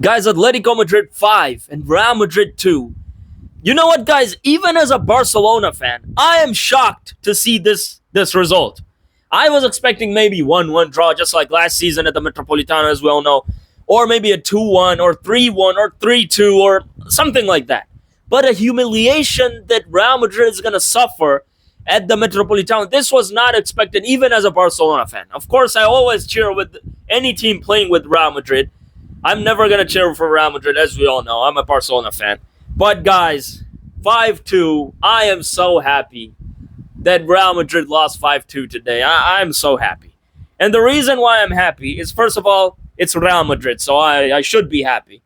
Guys, Atletico Madrid 5 and Real Madrid 2. You know what, guys? Even as a Barcelona fan, I am shocked to see this result. I was expecting maybe 1-1 draw, just like last season at the Metropolitano, as we all know, or maybe a 2-1 or 3-1 or 3-2 or something like that. But a humiliation that Real Madrid is going to suffer at the Metropolitano, this was not expected even as a Barcelona fan. Of course, I always cheer with any team playing with Real Madrid. I'm never going to cheer for Real Madrid, as we all know. I'm a Barcelona fan. But guys, 5-2, I am so happy that Real Madrid lost 5-2 today. I'm so happy. And the reason why I'm happy is, first of all, it's Real Madrid, so I should be happy.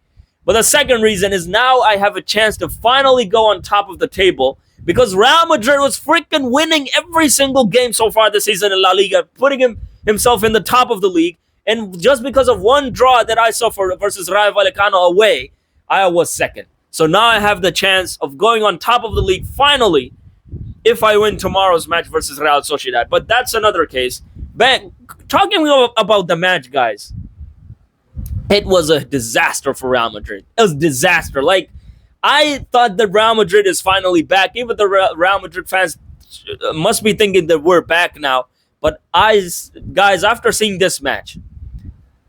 But the second reason is now I have a chance to finally go on top of the table because Real Madrid was freaking winning every single game so far this season in La Liga, putting himself in the top of the league. And just because of one draw that I saw versus Rayo Vallecano away, I was second. So now I have the chance of going on top of the league finally if I win tomorrow's match versus Real Sociedad. But that's another case. But talking about the match, guys, it was a disaster for Real Madrid. It was a disaster. Like, I thought that Real Madrid is finally back. Even the Real Madrid fans must be thinking that we're back now. But guys, after seeing this match,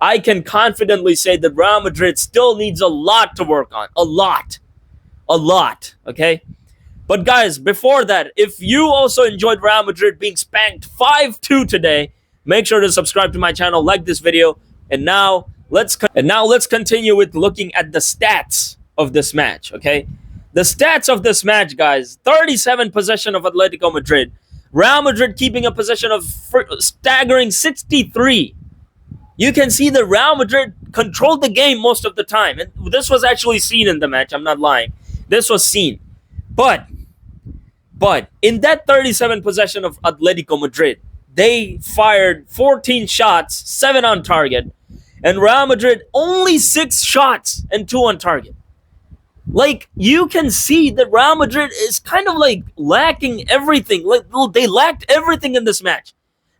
I can confidently say that Real Madrid still needs a lot to work on. A lot. Okay? But guys, before that, if you also enjoyed Real Madrid being spanked 5-2 today, make sure to subscribe to my channel, like this video, and now let's continue with looking at the stats of this match, okay? The stats of this match, guys: 37 possession of Atletico Madrid. Real Madrid keeping a possession of staggering 63. You can see that Real Madrid controlled the game most of the time. And this was actually seen in the match. I'm not lying. This was seen. But in that 37 possession of Atletico Madrid, they fired 14 shots, 7 on target. And Real Madrid only 6 shots and 2 on target. Like, you can see that Real Madrid is kind of like lacking everything. Like, they lacked everything in this match.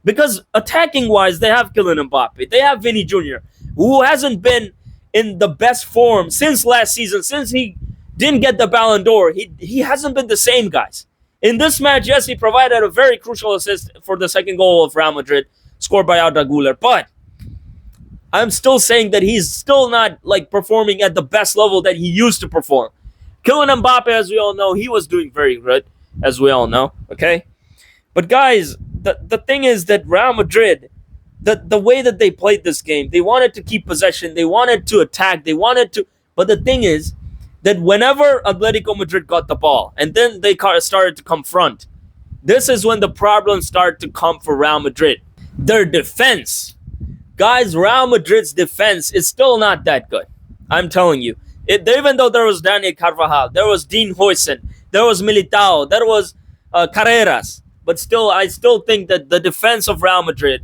Because attacking-wise, they have Kylian Mbappe. They have Vinny Jr., who hasn't been in the best form since last season. Since he didn't get the Ballon d'Or, he hasn't been the same, guys. In this match, yes, he provided a very crucial assist for the second goal of Real Madrid, scored by Arda Güler. But I'm still saying that he's still not like performing at the best level that he used to perform. Kylian Mbappe, as we all know, he was doing very good, as we all know, okay? But guys, the thing is that Real Madrid, the way that they played this game, they wanted to keep possession, they wanted to attack, but the thing is that whenever Atletico Madrid got the ball and then they started to confront, this is when the problems started to come for Real Madrid. Their defense. Guys, Real Madrid's defense is still not that good. I'm telling you. Even though there was Daniel Carvajal, there was Dean Huijsen, there was Militao, there was Carreras. But still, I still think that the defense of Real Madrid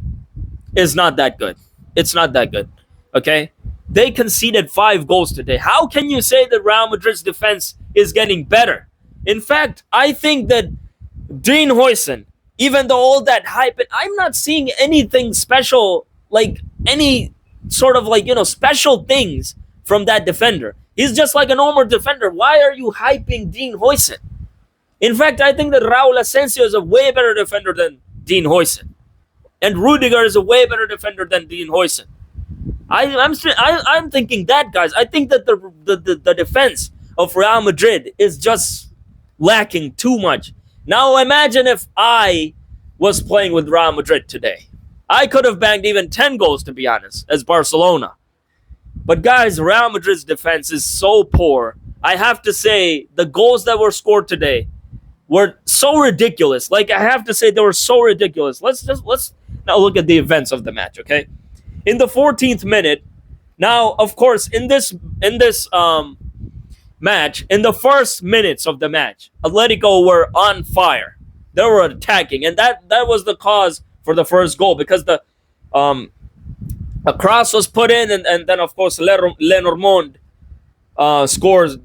is not that good. It's not that good. Okay? They conceded 5 goals today. How can you say that Real Madrid's defense is getting better? In fact, I think that Dean Huijsen, even though all that hype, I'm not seeing anything special, like any sort of special things from that defender. He's just like a normal defender. Why are you hyping Dean Huijsen? In fact, I think that Raul Asensio is a way better defender than Dean Huijsen. And Rudiger is a way better defender than Dean Huijsen. I'm thinking that, guys. I think that the defense of Real Madrid is just lacking too much. Now imagine if I was playing with Real Madrid today. I could have bagged even 10 goals, to be honest, as Barcelona. But guys, Real Madrid's defense is so poor. I have to say, the goals that were scored today were so ridiculous. Like, I have to say, they were so ridiculous. Let's now look at the events of the match, okay? In the 14th minute, now, of course, in this match, in the first minutes of the match, Atletico were on fire. They were attacking, and that was the cause for the first goal, because a cross was put in, and then, of course, Lenormand scores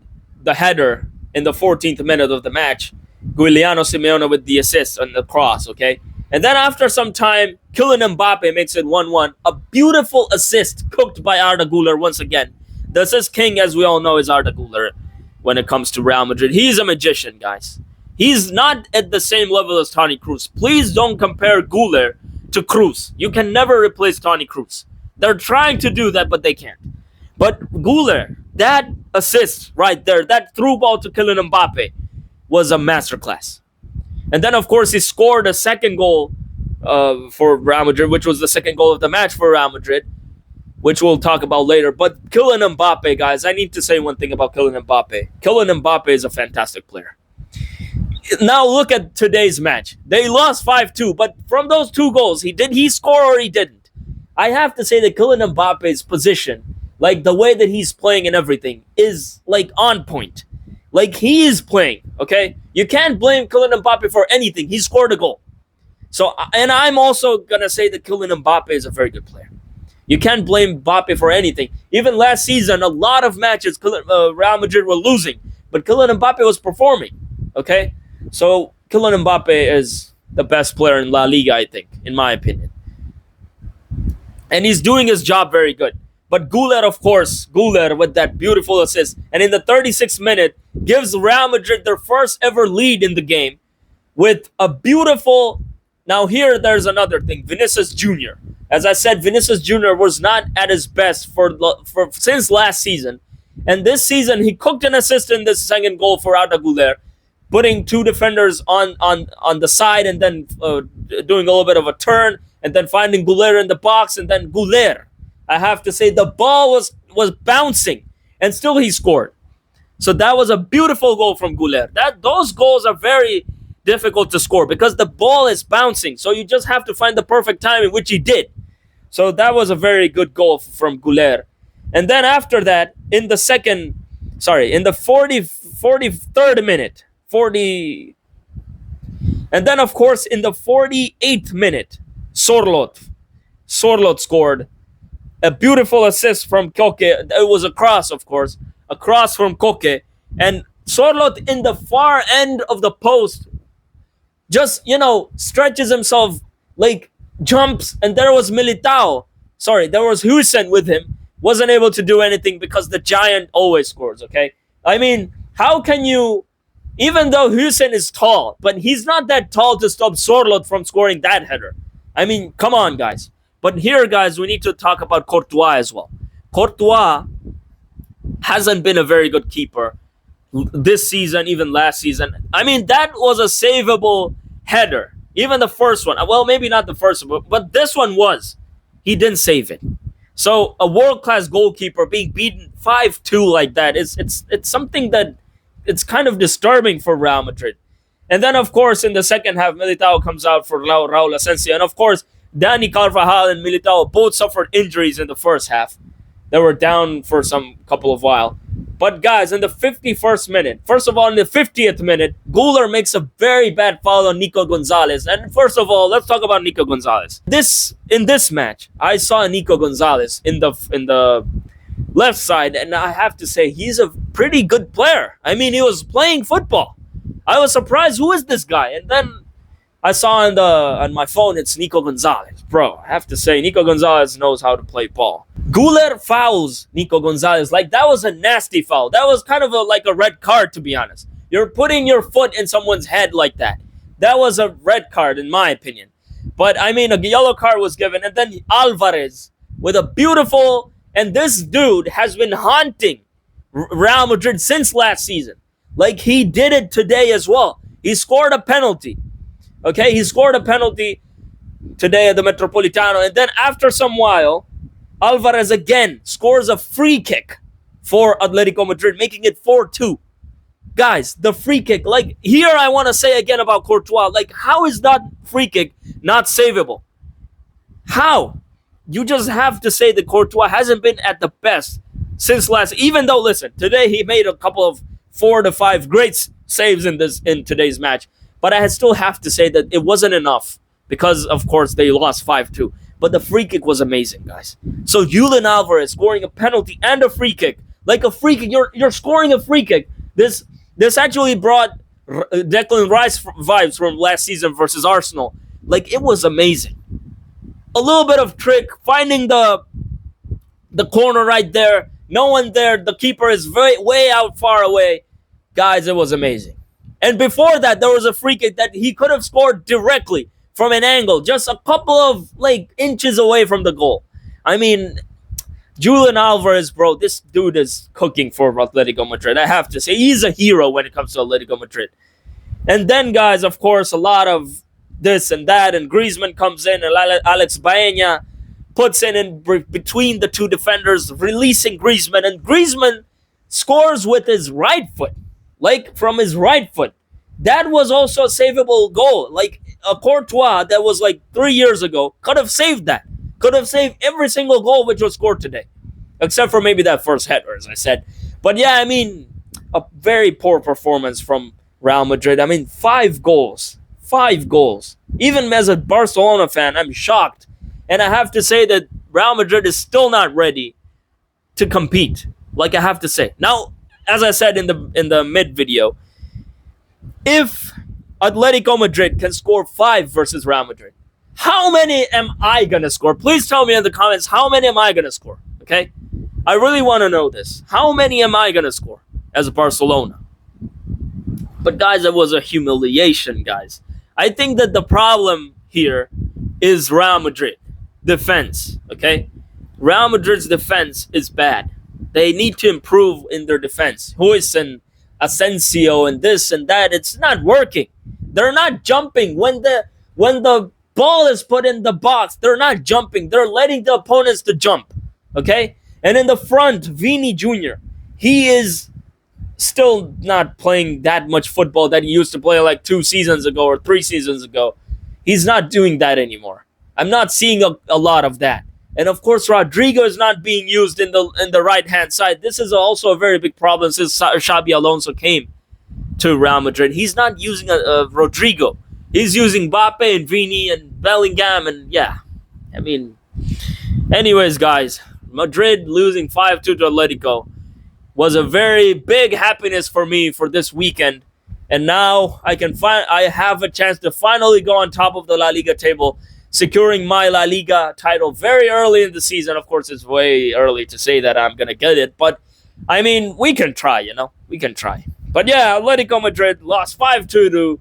the header in the 14th minute of the match. Giuliano Simeone with the assist on the cross, okay? And then after some time, Kylian Mbappe makes it 1-1. A beautiful assist cooked by Arda Güler once again. The assist king, as we all know, is Arda Güler when it comes to Real Madrid. He's a magician, guys. He's not at the same level as Toni Kroos. Please don't compare Güler to Kroos. You can never replace Toni Kroos. They're trying to do that, but they can't. But Güler, that assist right there, that through ball to Kylian Mbappe, was a masterclass. And then, of course, he scored a second goal for Real Madrid, which was the second goal of the match for Real Madrid, which we'll talk about later. But Kylian Mbappe, guys, I need to say one thing about Kylian Mbappe. Kylian Mbappe is a fantastic player. Now look at today's match. They lost 5-2, but from those two goals, did he score or he didn't? I have to say that Kylian Mbappe's position, like the way that he's playing and everything, is like on point. Like he is playing, okay? You can't blame Kylian Mbappe for anything. He scored a goal. So, and I'm also going to say that Kylian Mbappe is a very good player. You can't blame Mbappe for anything. Even last season, a lot of matches Real Madrid were losing, but Kylian Mbappe was performing, okay? So Kylian Mbappe is the best player in La Liga, I think, in my opinion. And he's doing his job very good. But Güler, of course, Güler with that beautiful assist. And in the 36th minute, gives Real Madrid their first ever lead in the game with a beautiful... Now here, there's another thing. Vinicius Jr. As I said, Vinicius Jr. was not at his best since last season. And this season, he cooked an assist in this second goal for Arda Güler, putting two defenders on the side and then doing a little bit of a turn and then finding Güler in the box. And then Güler, I have to say, the ball was bouncing and still he scored. So that was a beautiful goal from Güler. Those goals are very difficult to score because the ball is bouncing. So you just have to find the perfect timing, which he did. So that was a very good goal from Güler. And then after that, in the 43rd minute, and then of course in the 48th minute, Sorloth scored a beautiful assist from Koke. It was a cross, of course, a cross from Koke, and Sorloth in the far end of the post just, stretches himself, like jumps, and there was Hussein with him, wasn't able to do anything because the giant always scores, okay? I mean, how can you, even though Hussein is tall, but he's not that tall to stop Sorloth from scoring that header. I mean, come on, guys. But here, guys, we need to talk about Courtois as well. Courtois hasn't been a very good keeper this season, even last season. I mean, that was a savable header. Even the first one. Well, maybe not the first one, but this one was. He didn't save it. So a world-class goalkeeper being beaten 5-2 like that, it's something that it's kind of disturbing for Real Madrid. And then, of course, in the second half, Militao comes out for Raul Asensio. And, of course, Dani Carvajal and Militao both suffered injuries in the first half. They were down for some couple of while. But, guys, in the 51st minute, first of all, in the 50th minute, Güler makes a very bad foul on Nico Gonzalez. And first of all, let's talk about Nico Gonzalez. In this match, I saw Nico Gonzalez in the left side, and I have to say, he's a pretty good player. I mean, he was playing football. I was surprised, who is this guy? And then I saw on my phone, it's Nico Gonzalez. Bro, I have to say, Nico Gonzalez knows how to play ball. Güler fouls Nico Gonzalez. Like, that was a nasty foul. That was kind of like a red card, to be honest. You're putting your foot in someone's head like that. That was a red card, in my opinion. But, I mean, a yellow card was given. And then Alvarez with a beautiful... And this dude has been haunting Real Madrid since last season. Like, he did it today as well. He scored a penalty. Okay, he scored a penalty today at the Metropolitano. And then after some while, Alvarez again scores a free kick for Atletico Madrid, making it 4-2. Guys, the free kick. Like, here I want to say again about Courtois. Like, how is that free kick not savable? How? You just have to say that Courtois hasn't been at the best since last. Even though, listen, today he made a couple of 4 to 5 great saves in today's match. But I still have to say that it wasn't enough because, of course, they lost 5-2. But the free kick was amazing, guys. So Julian Alvarez scoring a penalty and a free kick. Like a free kick, you're scoring a free kick. This actually brought Declan Rice vibes from last season versus Arsenal. Like, it was amazing. A little bit of trick, finding the corner right there, No one there. The keeper is way out far away. Guys, it was amazing. And before that, there was a free kick that he could have scored directly from an angle, just a couple of inches away from the goal. I mean, Julian Alvarez, bro, this dude is cooking for Atletico Madrid. I have to say, he's a hero when it comes to Atletico Madrid. And then, guys, of course, a lot of this and that, and Griezmann comes in, and Alex Baena puts in between the two defenders, releasing Griezmann, and Griezmann scores with his right foot, from his right foot. That was also a savable goal. A Courtois that was 3 years ago could have saved that. Could have saved every single goal which was scored today. Except for maybe that first header, as I said. But yeah, I mean, a very poor performance from Real Madrid. I mean, 5 goals. 5 goals. Even as a Barcelona fan, I'm shocked. And I have to say that Real Madrid is still not ready to compete. I have to say. Now, as I said in the mid video, if Atletico Madrid can score 5 versus Real Madrid, how many am I going to score? Please tell me in the comments, how many am I going to score? Okay? I really want to know this. How many am I going to score as Barcelona? But guys, it was a humiliation, guys. I think that the problem here is Real Madrid defense, okay? Real Madrid's defense is bad. They need to improve in their defense. Huijsen, Asensio, and this and that. It's not working. They're not jumping. When the ball is put in the box, they're not jumping. They're letting the opponents to jump, okay? And in the front, Vini Jr., he is still not playing that much football that he used to play 2 seasons ago or 3 seasons ago. He's not doing that anymore. I'm not seeing a lot of that. And of course, Rodrigo is not being used in the right-hand side. This is also a very big problem since Xabi Alonso came to Real Madrid. He's not using Rodrigo. He's using Mbappe and Vini and Bellingham, and yeah. I mean, anyways, guys, Madrid losing 5-2 to Atletico was a very big happiness for me for this weekend. And now I have a chance to finally go on top of the La Liga table, securing my La Liga title very early in the season. Of course, it's way early to say that I'm going to get it, but I mean, we can try, we can try. But yeah, Atletico Madrid lost 5-2 to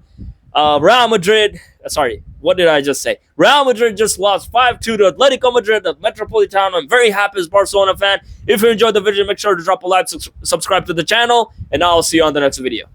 Real Madrid. Sorry, what did I just say? Real Madrid just lost 5-2 to Atletico Madrid at Metropolitano. I'm very happy as a Barcelona fan. If you enjoyed the video, make sure to drop a like, subscribe to the channel, and I'll see you on the next video.